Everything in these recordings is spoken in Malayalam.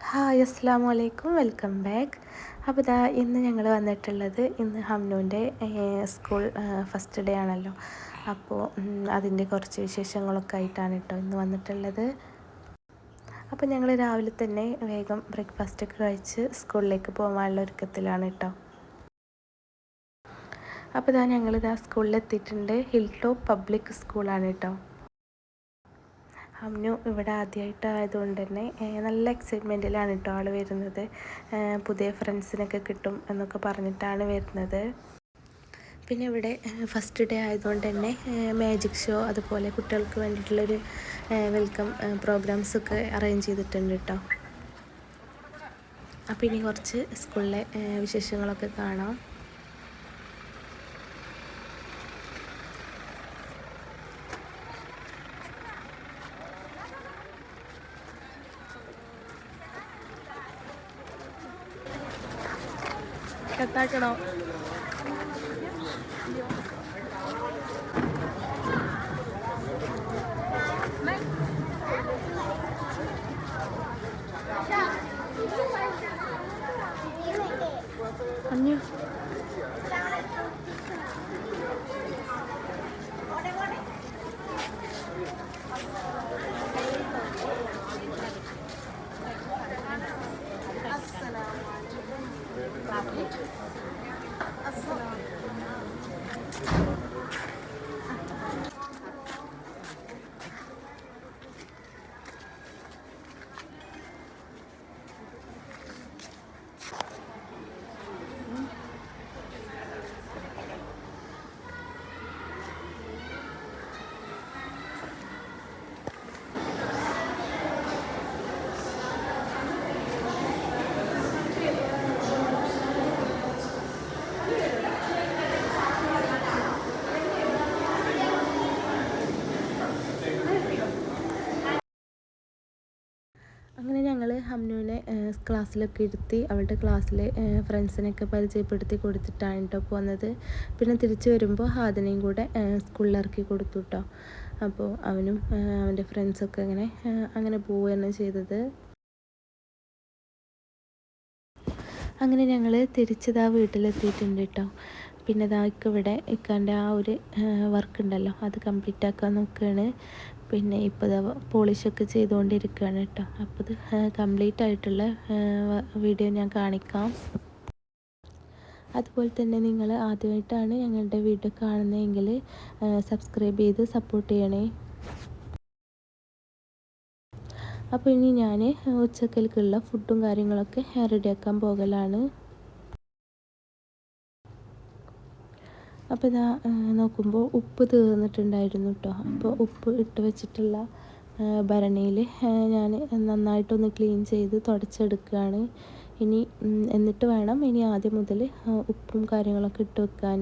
ഹായ് അസ്സലാമു അലൈക്കും, വെൽക്കം ബാക്ക്. അപ്പോൾ ഇന്ന് ഞങ്ങൾ വന്നിട്ടുള്ളത് ഇന്ന് ഹംനുവിൻ്റെ സ്കൂൾ ഫസ്റ്റ് ഡേ ആണല്ലോ. അപ്പോൾ അതിൻ്റെ കുറച്ച് വിശേഷങ്ങളൊക്കെ ആയിട്ടാണ് കേട്ടോ ഇന്ന് വന്നിട്ടുള്ളത്. അപ്പോൾ ഞങ്ങൾ രാവിലെ തന്നെ വേഗം ബ്രേക്ക്ഫാസ്റ്റൊക്കെ കഴിച്ച് സ്കൂളിലേക്ക് പോകാനുള്ള ഒരുക്കത്തിലാണ് കേട്ടോ. അപ്പോൾ ഞങ്ങളിതാ സ്കൂളിലെത്തിയിട്ടുണ്ട്. ഹിൽ ടോപ്പ് പബ്ലിക് സ്കൂളാണ് കേട്ടോ. ഹംനു ഇവിടെ ആദ്യമായിട്ടായതുകൊണ്ട് തന്നെ നല്ല എക്സൈറ്റ്മെൻറ്റിലാണ് കേട്ടോ ആൾ വരുന്നത്. പുതിയ ഫ്രണ്ട്സിനൊക്കെ കിട്ടും എന്നൊക്കെ പറഞ്ഞിട്ടാണ് വരുന്നത്. പിന്നെ ഇവിടെ ഫസ്റ്റ് ഡേ ആയതുകൊണ്ട് തന്നെ മാജിക് ഷോ അതുപോലെ കുട്ടികൾക്ക് വേണ്ടിയിട്ടുള്ളൊരു വെൽക്കം പ്രോഗ്രാംസൊക്കെ അറേഞ്ച് ചെയ്തിട്ടുണ്ട് കേട്ടോ. അപ്പോൾ ഇനി കുറച്ച് സ്കൂളിലെ വിശേഷങ്ങളൊക്കെ കാണാം. കട്ടാക്കണോ? അഞ്ഞു അങ്ങനെ ഞങ്ങൾ ഹംനുവിനെ ക്ലാസ്സിലൊക്കെ ഇരുത്തി അവളുടെ ക്ലാസ്സിലെ ഫ്രണ്ട്സിനെയൊക്കെ പരിചയപ്പെടുത്തി കൊടുത്തിട്ടാണ് കേട്ടോ പോകുന്നത്. പിന്നെ തിരിച്ചു വരുമ്പോൾ ഹാദിനെയും കൂടെ സ്കൂളിലിറക്കി കൊടുത്തു കേട്ടോ. അപ്പോൾ അവനും അവൻ്റെ ഫ്രണ്ട്സൊക്കെ അങ്ങനെ പോവുകയാണ് ചെയ്തത്. അങ്ങനെ ഞങ്ങൾ തിരിച്ചതാ വീട്ടിലെത്തിയിട്ടുണ്ട് കേട്ടോ. പിന്നെ ഇവിടെ ഇക്കാൻ്റെ ആ ഒരു വർക്ക് ഉണ്ടല്ലോ അത് കംപ്ലീറ്റ് ആക്കാൻ നോക്കുകയാണ്. പിന്നെ ഇപ്പോൾ പോളിഷൊക്കെ ചെയ്തുകൊണ്ടിരിക്കുകയാണ് കേട്ടോ. അപ്പോൾ ഇത് കംപ്ലീറ്റ് ആയിട്ടുള്ള വീഡിയോ ഞാൻ കാണിക്കാം. അതുപോലെ തന്നെ നിങ്ങൾ ആദ്യമായിട്ടാണ് ഞങ്ങളുടെ വീഡിയോ കാണുന്നതെങ്കിൽ സബ്സ്ക്രൈബ് ചെയ്ത് സപ്പോർട്ട് ചെയ്യണേ. അപ്പോൾ ഇനി ഞാൻ ഉച്ചക്കലേക്കുള്ള ഫുഡും കാര്യങ്ങളൊക്കെ റെഡിയാക്കാൻ പോകലാണ്. അപ്പോൾ നോക്കുമ്പോൾ ഉപ്പ് തീർന്നിട്ടുണ്ടായിരുന്നു കേട്ടോ. അപ്പോൾ ഉപ്പ് ഇട്ട് വെച്ചിട്ടുള്ള ഭരണിയിൽ ഞാൻ നന്നായിട്ടൊന്ന് ക്ലീൻ ചെയ്ത് തുടച്ചെടുക്കുകയാണ്. എന്നിട്ട് വേണം ഇനി ആദ്യം മുതൽ ഉപ്പും കാര്യങ്ങളൊക്കെ ഇട്ട് വെക്കാൻ.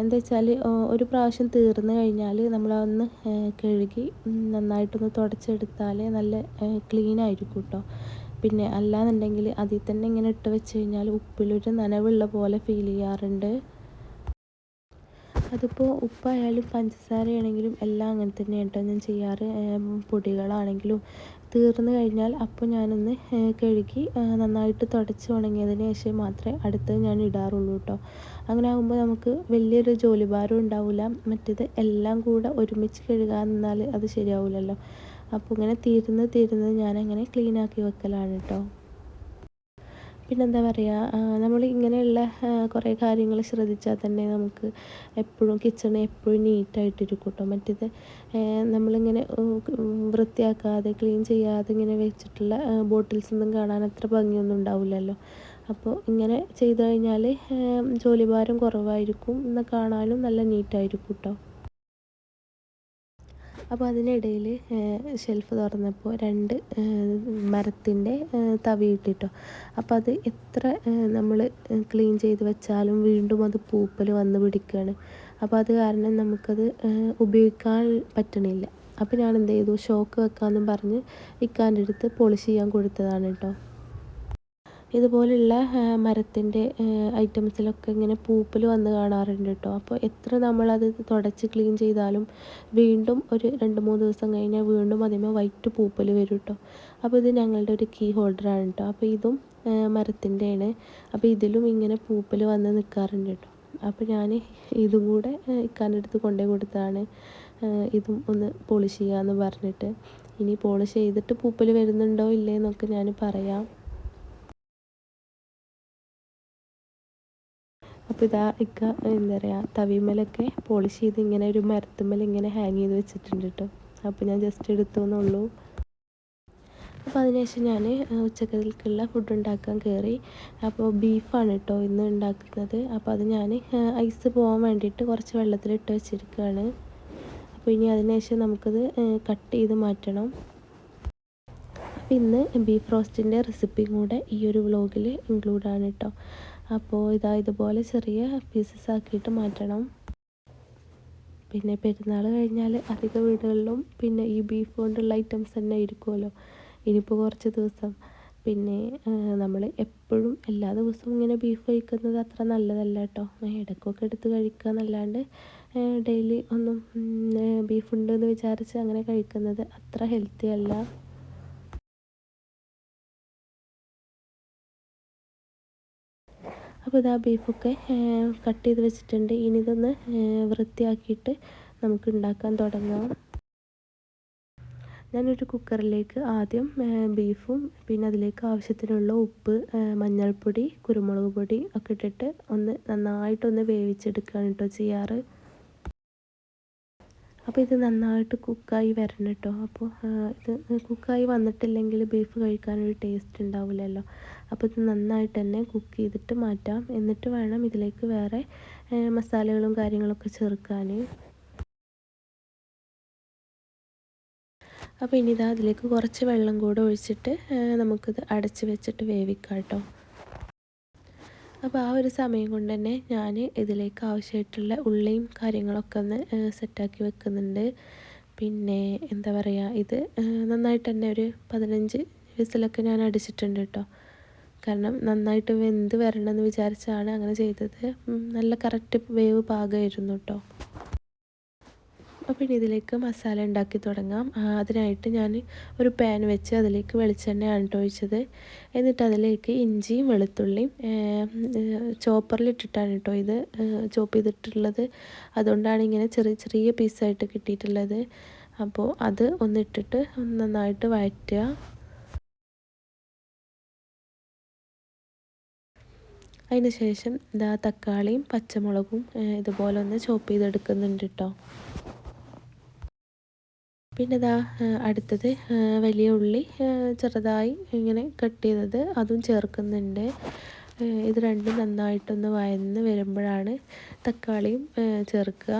എന്താ വെച്ചാൽ ഒരു പ്രാവശ്യം തീർന്നു കഴിഞ്ഞാൽ നമ്മളതൊന്ന് കഴുകി നന്നായിട്ടൊന്ന് തുടച്ചെടുത്താൽ നല്ല ക്ലീൻ ആയിരിക്കും കേട്ടോ. പിന്നെ അല്ലാന്നുണ്ടെങ്കിൽ അതിൽ തന്നെ ഇങ്ങനെ ഇട്ട് വെച്ച് കഴിഞ്ഞാൽ ഉപ്പിലൊരു നനവുള്ള പോലെ ഫീൽ ചെയ്യാറുണ്ട്. അതിപ്പോൾ ഉപ്പായാലും പഞ്ചസാരയാണെങ്കിലും എല്ലാം അങ്ങനെ തന്നെയാണ് കേട്ടോ ഞാൻ ചെയ്യാറ്. പൊടികളാണെങ്കിലും തീർന്നു കഴിഞ്ഞാൽ അപ്പോൾ ഞാനൊന്ന് കഴുകി നന്നായിട്ട് തുടച്ച് ഉണങ്ങിയതിന് ശേഷം മാത്രമേ അടുത്തത് ഞാൻ ഇടാറുള്ളൂ കേട്ടോ. അങ്ങനെ ആകുമ്പോൾ നമുക്ക് വലിയൊരു ജോലിഭാരം ഉണ്ടാവില്ല. മറ്റേത് എല്ലാം കൂടെ ഒരുമിച്ച് കഴുകാൻ നിന്നാൽ അത് ശരിയാവില്ലല്ലോ. അപ്പോൾ ഇങ്ങനെ തീരുന്നത് ഞാനങ്ങനെ ക്ലീനാക്കി വെക്കലാണ് കേട്ടോ. പിന്നെന്താ പറയുക, നമ്മൾ ഇങ്ങനെയുള്ള കുറേ കാര്യങ്ങൾ ശ്രദ്ധിച്ചാൽ തന്നെ നമുക്ക് എപ്പോഴും കിച്ചൺ എപ്പോഴും നീറ്റായിട്ടിരിക്കും കേട്ടോ. മറ്റേത് നമ്മളിങ്ങനെ വൃത്തിയാക്കാതെ ക്ലീൻ ചെയ്യാതെ ഇങ്ങനെ വെച്ചിട്ടുള്ള ബോട്ടിൽസൊന്നും കാണാൻ അത്ര ഭംഗിയൊന്നും ഉണ്ടാവില്ലല്ലോ. അപ്പോൾ ഇങ്ങനെ ചെയ്ത് കഴിഞ്ഞാൽ ജോലിഭാരം കുറവായിരിക്കും, എന്നാൽ കാണാനും നല്ല നീറ്റായിരിക്കും കേട്ടോ. അപ്പോൾ അതിനിടയിൽ ഷെൽഫ് തുറന്നപ്പോൾ 2 മരത്തിൻ്റെ തവി കിട്ടിട്ടോ. അപ്പോൾ അത് എത്ര നമ്മൾ ക്ലീൻ ചെയ്ത് വെച്ചാലും വീണ്ടും അത് പൂപ്പൽ വന്ന് പിടിക്കുകയാണ്. അപ്പോൾ അത് കാരണം നമുക്കത് ഉപയോഗിക്കാൻ പറ്റണില്ല. അപ്പോൾ ഞാൻ എന്ത് ചെയ്തു, ഷോക്ക് വെക്കാമെന്നും പറഞ്ഞ് ഇക്കാൻ്റെ അടുത്ത് പോളിഷ് ചെയ്യാൻ കൊടുത്തതാണ് കേട്ടോ. ഇതുപോലുള്ള മരത്തിൻ്റെ ഐറ്റംസിലൊക്കെ ഇങ്ങനെ പൂപ്പൽ വന്ന് കാണാറുണ്ട് കേട്ടോ. അപ്പോൾ എത്ര നമ്മളത് തുടച്ച് ക്ലീൻ ചെയ്താലും വീണ്ടും ഒരു 2-3 ദിവസം കഴിഞ്ഞാൽ വീണ്ടും അതിന്മേൽ വൈറ്റ് പൂപ്പൽ വരും കേട്ടോ. അപ്പോൾ ഇത് ഞങ്ങളുടെ ഒരു കീ ഹോൾഡറാണ് കേട്ടോ. അപ്പോൾ ഇതും മരത്തിൻ്റെയാണ്. അപ്പോൾ ഇതിലും ഇങ്ങനെ പൂപ്പൽ വന്ന് നിൽക്കാറുണ്ട് കേട്ടോ. അപ്പോൾ ഞാൻ ഇതും കൂടെ ഇക്കാൻ്റെ അടുത്ത് കൊണ്ടുപോയി കൊടുത്തതാണ്. ഇതും ഒന്ന് പോളിഷ് ചെയ്യാമെന്ന് പറഞ്ഞിട്ട്. ഇനി പോളിഷ് ചെയ്തിട്ട് പൂപ്പൽ വരുന്നുണ്ടോ ഇല്ലേ എന്നൊക്കെ ഞാൻ പറയാം. അപ്പോൾ ഇതാ ഇക്ക എന്താ പറയുക തവിമേലൊക്കെ പോളിഷ് ചെയ്ത് ഇങ്ങനെ ഒരു മരത്തുമ്മൽ ഇങ്ങനെ ഹാങ് ചെയ്ത് വെച്ചിട്ടുണ്ട് കേട്ടോ. അപ്പോൾ ഞാൻ ജസ്റ്റ് എടുത്തോന്നുള്ളൂ. അപ്പോൾ അതിനുശേഷം ഞാൻ ഉച്ചക്കത്തേക്കുള്ള ഫുഡ് ഉണ്ടാക്കാൻ കയറി. അപ്പോൾ ബീഫാണ് കേട്ടോ ഇന്ന് ഉണ്ടാക്കുന്നത്. അപ്പോൾ അത് ഞാൻ ഐസ് പോകാൻ വേണ്ടിയിട്ട് കുറച്ച് വെള്ളത്തിലിട്ട് വെച്ചിരിക്കുകയാണ്. അപ്പോൾ ഇനി അതിനുശേഷം നമുക്കത് കട്ട് ചെയ്ത് മാറ്റണം. അപ്പോൾ ഇന്ന് ബീഫ് റോസ്റ്റിൻ്റെ റെസിപ്പിയും കൂടെ ഈ ഒരു വ്ളോഗിൽ ഇൻക്ലൂഡാണ് കേട്ടോ. അപ്പോൾ ഇതുപോലെ ചെറിയ പീസസ് ആക്കിയിട്ട് മാറ്റണം. പിന്നെ പെരുന്നാൾ കഴിഞ്ഞാൽ അധിക വീടുകളിലും പിന്നെ ഈ ബീഫ് കൊണ്ടുള്ള ഐറ്റംസ് തന്നെ ആയിരിക്കുമല്ലോ. ഇനിയിപ്പോൾ കുറച്ച് ദിവസം പിന്നെ നമ്മൾ എപ്പോഴും എല്ലാ ദിവസവും ഇങ്ങനെ ബീഫ് കഴിക്കുന്നത് അത്ര നല്ലതല്ല കേട്ടോ. ഇടയ്ക്കൊക്കെ എടുത്ത് കഴിക്കുക എന്നല്ലാണ്ട് ഡെയിലി ഒന്നും ബീഫ് ഉണ്ടെന്ന് വിചാരിച്ച് അങ്ങനെ കഴിക്കുന്നത് അത്ര ഹെൽത്തി അല്ല. അപ്പോൾ ഇതാ ബീഫൊക്കെ കട്ട് ചെയ്ത് വെച്ചിട്ടുണ്ട്. ഇനി ഇതൊന്ന് വൃത്തിയാക്കിയിട്ട് നമുക്ക് ഉണ്ടാക്കാൻ തുടങ്ങാം. ഞാനൊരു കുക്കറിലേക്ക് ആദ്യം ബീഫും പിന്നെ അതിലേക്ക് ആവശ്യത്തിനുള്ള ഉപ്പ്, മഞ്ഞൾപ്പൊടി, കുരുമുളക് പൊടി ഒക്കെ ഇട്ടിട്ട് ഒന്ന് നന്നായിട്ടൊന്ന് വേവിച്ചെടുക്കുകയാണ് കേട്ടോ ചെയ്യാറ്. അപ്പോൾ ഇത് നന്നായിട്ട് കുക്കായി വരണം കേട്ടോ. അപ്പോൾ ഇത് കുക്കായി വന്നിട്ടില്ലെങ്കിൽ ബീഫ് കഴിക്കാനൊരു ടേസ്റ്റ് ഉണ്ടാവില്ലല്ലോ. അപ്പോൾ ഇത് നന്നായിട്ട് തന്നെ കുക്ക് ചെയ്തിട്ട് മാറ്റാം. എന്നിട്ട് വേണം ഇതിലേക്ക് വേറെ മസാലകളും കാര്യങ്ങളൊക്കെ ചേർക്കാൻ. അപ്പോൾ ഇനി ഇതാ അതിലേക്ക് കുറച്ച് വെള്ളം കൂടെ ഒഴിച്ചിട്ട് നമുക്കിത് അടച്ച് വെച്ചിട്ട് വേവിക്കാം കേട്ടോ. അപ്പോൾ ആ ഒരു സമയം കൊണ്ട് തന്നെ ഞാൻ ഇതിലേക്ക് ആവശ്യമായിട്ടുള്ള ഉള്ളിയും കാര്യങ്ങളൊക്കെ ഒന്ന് സെറ്റാക്കി വെക്കുന്നുണ്ട്. പിന്നെ എന്താ പറയുക, ഇത് നന്നായിട്ട് തന്നെ ഒരു 15 വിസിലൊക്കെ ഞാൻ അടിച്ചിട്ടുണ്ട് കേട്ടോ. കാരണം നന്നായിട്ട് വെന്ത് വരണമെന്ന് വിചാരിച്ചാണ് അങ്ങനെ ചെയ്തത്. നല്ല കറക്റ്റ് വേവ് പാകമായിരുന്നു കേട്ടോ. അപ്പോൾ ഇനി ഇതിലേക്ക് മസാല ഉണ്ടാക്കി തുടങ്ങാം. അതിനായിട്ട് ഞാൻ ഒരു പാൻ വെച്ച് അതിലേക്ക് വെളിച്ചെണ്ണയാണ് കേട്ടോ ഒഴിച്ചത്. എന്നിട്ട് അതിലേക്ക് ഇഞ്ചിയും വെളുത്തുള്ളിയും ചോപ്പറിലിട്ടിട്ടാണ് കേട്ടോ ഇത് ചോപ്പ് ചെയ്തിട്ടുള്ളത്. അതുകൊണ്ടാണ് ഇങ്ങനെ ചെറിയ ചെറിയ പീസായിട്ട് കിട്ടിയിട്ടുള്ളത്. അപ്പോൾ അത് ഒന്നിട്ടിട്ട് നന്നായിട്ട് വഴറ്റുക. അതിന് ശേഷം ഇതാ തക്കാളിയും പച്ചമുളകും ഇതുപോലെ ഒന്ന് ചോപ്പ് ചെയ്തെടുക്കുന്നുണ്ട് കേട്ടോ. പിന്നെ ഇതാ അടുത്തത് വലിയ ഉള്ളി ചെറുതായി ഇങ്ങനെ കട്ട് ചെയ്തത് അതും ചേർക്കുന്നുണ്ട്. ഇത് രണ്ടും നന്നായിട്ടൊന്ന് വഴന്ന് വരുമ്പോഴാണ് തക്കാളിയും ചേർക്കുക.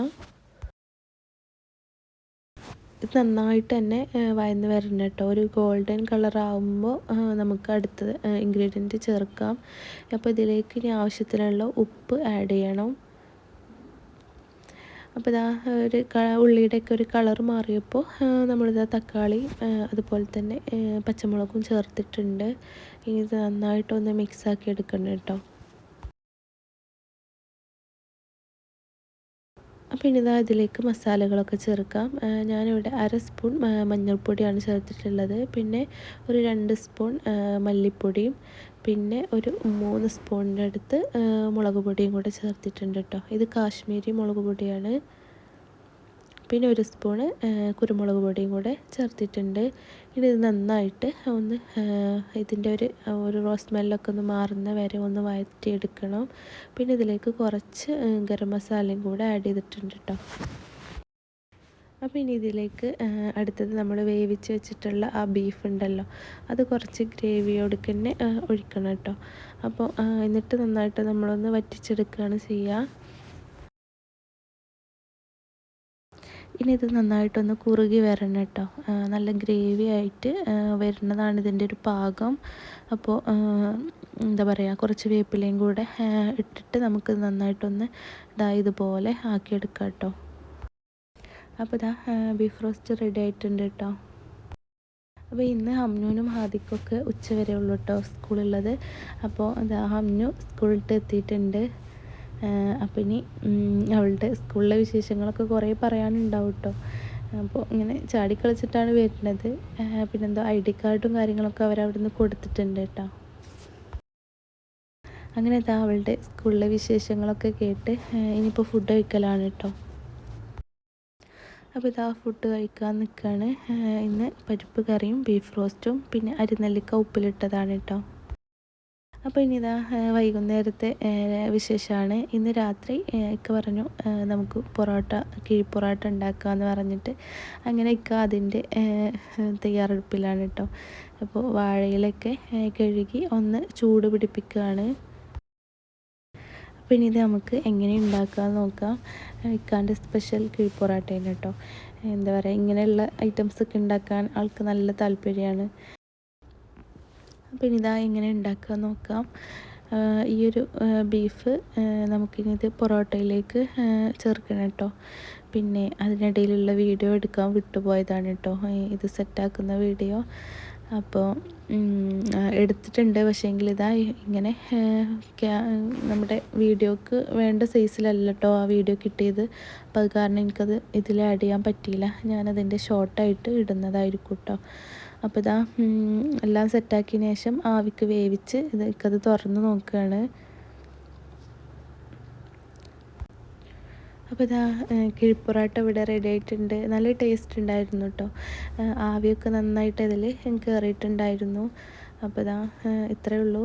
ഇത് നന്നായിട്ട് തന്നെ വഴന്ന് വരണം കേട്ടോ. ഒരു ഗോൾഡൻ കളർ ആകുമ്പോൾ നമുക്ക് അടുത്തത് ഇൻഗ്രീഡിയൻറ്റ് ചേർക്കാം. അപ്പോൾ ഇതിലേക്ക് ഇനി ആവശ്യത്തിനുള്ള ഉപ്പ് ആഡ് ചെയ്യണം. അപ്പോൾ ഇതാ ഒരു ഉള്ളിയുടെയൊക്കെ ഒരു കളർ മാറിയപ്പോൾ നമ്മളിതാ തക്കാളി അതുപോലെ തന്നെ പച്ചമുളകും ചേർത്തിട്ടുണ്ട്. ഇനി ഇത് നന്നായിട്ടൊന്ന് മിക്സാക്കി എടുക്കണം കേട്ടോ. അപ്പോൾ ഇനി ഇതാ ഇതിലേക്ക് മസാലകളൊക്കെ ചേർക്കാം. ഞാനിവിടെ 1/2 സ്പൂൺ മഞ്ഞൾപ്പൊടിയാണ് ചേർത്തിട്ടുള്ളത്. പിന്നെ ഒരു 2 സ്പൂൺ മല്ലിപ്പൊടിയും പിന്നെ ഒരു 3 സ്പൂണിൻ്റെ അടുത്ത് മുളക് പൊടിയും കൂടെ ചേർത്തിട്ടുണ്ട് കേട്ടോ. ഇത് കാശ്മീരി മുളക് പൊടിയാണ്. പിന്നെ 1 സ്പൂണ് കുരുമുളക് പൊടിയും കൂടെ ചേർത്തിട്ടുണ്ട്. ഇനി ഇത് നന്നായിട്ട് ഒന്ന് ഇതിൻ്റെ ഒരു റോസ് സ്മെല്ലൊക്കെ ഒന്ന് മാറുന്ന വരെ ഒന്ന് വഴറ്റിയെടുക്കണം. പിന്നെ ഇതിലേക്ക് കുറച്ച് ഗരം മസാലയും കൂടെ ആഡ് ചെയ്തിട്ടുണ്ട് കേട്ടോ. അപ്പോൾ ഇനി ഇതിലേക്ക് അടുത്തത് നമ്മൾ വേവിച്ച് വെച്ചിട്ടുള്ള ആ ബീഫ് ഉണ്ടല്ലോ, അത് കുറച്ച് ഗ്രേവിയോടൊക്കെ തന്നെ ഒഴിക്കണം കേട്ടോ. അപ്പോൾ എന്നിട്ട് നന്നായിട്ട് നമ്മളൊന്ന് വറ്റിച്ചെടുക്കുകയാണ് ചെയ്യുക. ഇനി ഇത് നന്നായിട്ടൊന്ന് കുറുകി വരണം കേട്ടോ. നല്ല ഗ്രേവി ആയിട്ട് വരുന്നതാണ് ഇതിൻ്റെ ഒരു പാകം. അപ്പോൾ എന്താ പറയുക, കുറച്ച് വേപ്പിലയും കൂടെ ഇട്ടിട്ട് നമുക്ക് നന്നായിട്ടൊന്ന് ഇതുപോലെ ആക്കിയെടുക്കാം കേട്ടോ. അപ്പോൾ ബീഫ് റോസ്റ്റ് റെഡി ആയിട്ടുണ്ട് കേട്ടോ. അപ്പോൾ ഇന്ന് ഹംനുവിനും ഹാദിക്കൊക്കെ ഉച്ചവരെ ഉള്ളൂ കേട്ടോ സ്കൂളുള്ളത്. അപ്പോൾ അത് ഹംനു സ്കൂളിട്ട് എത്തിയിട്ടുണ്ട്. അപ്പോൾ ഇനി അവളുടെ സ്കൂളിലെ വിശേഷങ്ങളൊക്കെ കുറേ പറയാനുണ്ടാവും കേട്ടോ. അപ്പോൾ ഇങ്ങനെ ചാടിക്കളിച്ചിട്ടാണ് വരുന്നത്. പിന്നെന്തോ ID കാർഡും കാര്യങ്ങളൊക്കെ അവരവിടുന്ന് കൊടുത്തിട്ടുണ്ട് കേട്ടോ. അങ്ങനെ ഇതാ അവളുടെ സ്കൂളിലെ വിശേഷങ്ങളൊക്കെ കേട്ട് ഇനിയിപ്പോൾ ഫുഡ് കഴിക്കലാണ് കേട്ടോ. അപ്പോൾ ഇതാ ഫുഡ് കഴിക്കാൻ നിൽക്കുകയാണ്. ഇന്ന് പരിപ്പ് കറിയും ബീഫ് റോസ്റ്റും പിന്നെ അരിനെല്ലിക്ക ഉപ്പിലിട്ടതാണ് കേട്ടോ. അപ്പോൾ ഇനി ഇതാ വൈകുന്നേരത്തെ വിശേഷമാണ്. ഇന്ന് രാത്രി ഇക്ക പറഞ്ഞു നമുക്ക് കിഴി പൊറോട്ട ഉണ്ടാക്കാമെന്ന് പറഞ്ഞിട്ട് അങ്ങനെ ഇക്ക അതിൻ്റെ തയ്യാറെടുപ്പിലാണ് കേട്ടോ. അപ്പോൾ വാഴയിലൊക്കെ കഴുകി ഒന്ന് ചൂട് പിടിപ്പിക്കുകയാണ്. പിന്നെ ഇത് നമുക്ക് എങ്ങനെ ഉണ്ടാക്കാമെന്ന് നോക്കാം. ഇക്കാൻ്റെ സ്പെഷ്യൽ കിഴി പൊറോട്ടയാണ് കേട്ടോ. എന്താ പറയുക, ഇങ്ങനെയുള്ള ഐറ്റംസൊക്കെ ഉണ്ടാക്കാൻ ആൾക്ക് നല്ല താല്പര്യമാണ്. പിന്നെ ഇതാ എങ്ങനെ ഉണ്ടാക്കുക നോക്കാം. ഈ ഒരു ബീഫ് നമുക്കിനി ഇത് പൊറോട്ടയിലേക്ക് ചേർക്കണം കേട്ടോ. പിന്നെ അതിനിടയിലുള്ള വീഡിയോ എടുക്കാൻ വിട്ടുപോയതാണ് കേട്ടോ, ഇത് സെറ്റാക്കുന്ന വീഡിയോ. അപ്പോൾ എടുത്തിട്ടുണ്ട്, പക്ഷേങ്കിൽ ഇതാ ഇങ്ങനെ നമ്മുടെ വീഡിയോക്ക് വേണ്ട സൈസിലല്ല കേട്ടോ ആ വീഡിയോ കിട്ടിയത്. അപ്പോൾ അത് കാരണം എനിക്കത് ഇതിൽ ആഡ് ചെയ്യാൻ പറ്റിയില്ല. ഞാനതിൻ്റെ ഷോർട്ടായിട്ട് ഇടുന്നതായിരിക്കും കേട്ടോ. അപ്പോൾ ഇതാ എല്ലാം സെറ്റാക്കിയതിന് ശേഷം ആവിക്ക് വേവിച്ച് ഇതൊക്കെ തുറന്ന് നോക്കുകയാണ്. അപ്പോൾ ഇതാ കിഴിപ്പൊറോട്ട ഇവിടെ റെഡി ആയിട്ടുണ്ട്. നല്ല ടേസ്റ്റ് ഉണ്ടായിരുന്നു കേട്ടോ. ആവിയൊക്കെ നന്നായിട്ട് ഇതിൽ കയറിയിട്ടുണ്ടായിരുന്നു. അപ്പോൾ ഇതാ ഇത്രയേ ഉള്ളൂ.